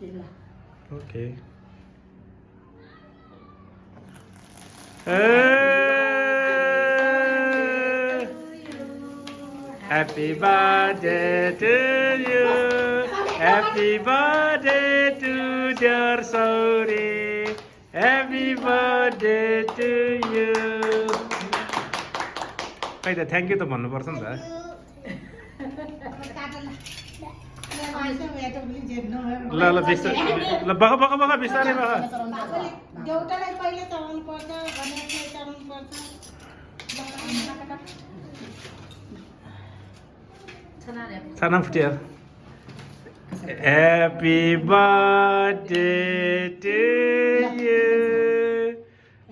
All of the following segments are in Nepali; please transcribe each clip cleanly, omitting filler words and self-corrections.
Okay. Happy birthday to you. Happy birthday to dear Sauri. Happy birthday to you. खै त थ्याङ्क यू त भन्नुपर्छ नि त ल ल बिस्तारै ल बख बख बख बिस्तारै बख देउतालाई पहिले चढाउनु पर्छ गणेशलाई चढाउनु पर्छ छाना फुट्यो Happy birthday to you.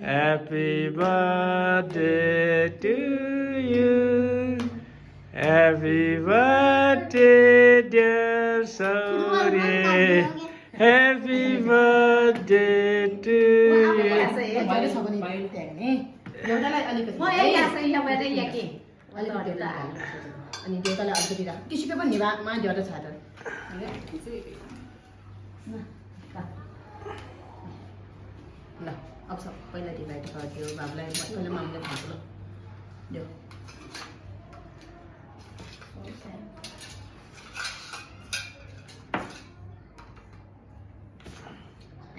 Happy birthday to you. Happy birthday dear Sauri. Happy birthday to you. अनि देउतालाई अलिकति राख किसिको पनि मा देउता छ त ल अब सबैलाई डिभाइड गरिदियो बाबुलाई सबैले मामले खान्छ ल देऊ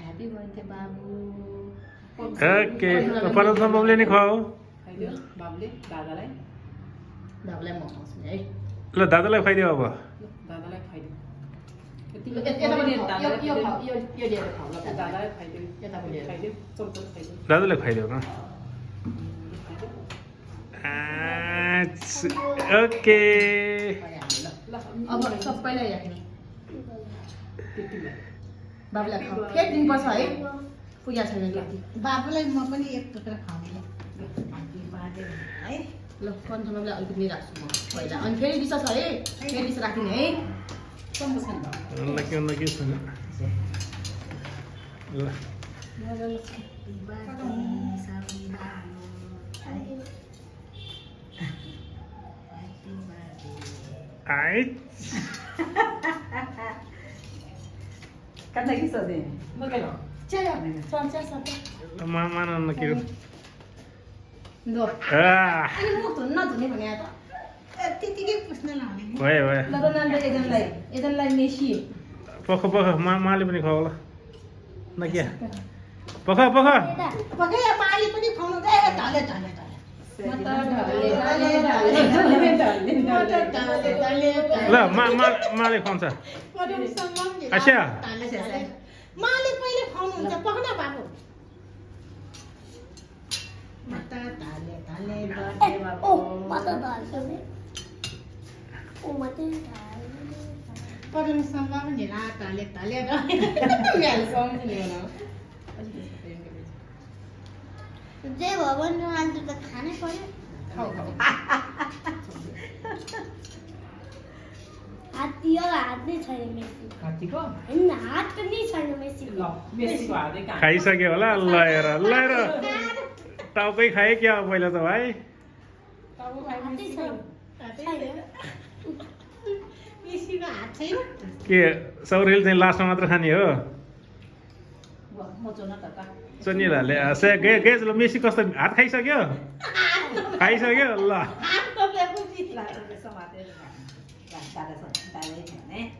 ह्यापी बर्थडे बाबु ओके परम बाबुले नि खुवाऊ खाइदियो बाबुले दादालाई म खुवाउँछु नि है ल दादालाई खुवाइदियो अब दादालाई खाइदियो दादालाई खुवाइदियो न ओके अब सबैलाई राख्ने बाबुलाई खाऊ फेरि दिनुपर्छ है पूजा छैन त्यति बाबुलाई म पनि एक टुक्रा खुवाउने है ल कन्फर्मलाई अलिकति राख्छु म पहिला अनि फेरि दिशा छ है फेरि दिशा राखिदिने है के छैन ल I Kata kisah deh. Bagaimana? Caya, cuaca sampai. Mana nak kira? Dua. Ini mau tuh, nak tuh nih punya apa? Tiga pusna lah nih. Wah. Lalu nanti edan lain Messi. Pokok, mali pun kau lah. Nak ya? Pokok. Pakai ya mali pun kau nak tale. Lah, mali kau sah. Asya. Mali pहिले खुवाउनुहुन्छ पक्न बाबु मता ताले बर्थडे बाबु ओ मता ताले ओ मता ताले पक्न सम्म पनि ला ताले म्याल सम्झिने हो जे भवन आज त खानै पर्यो खाऊ हात नै छैन मेसी हात्तीको हैन हात पनि छैन मेसीको ल मेसीको हातै कहाँ खाइसक्यो होला ल टाउकै खाए क्या पहिला त भाइ टाउको खाइ हातै छैन मेसीको हात छैन के सौरेल चाहिँ लास्टमा मात्र खाने हो म चोना त चोनिलाले गेज ल मेसी कस्तो हात खाइसक्यो ल हात टोकेको चित लाग्छ समातेर दादा दादा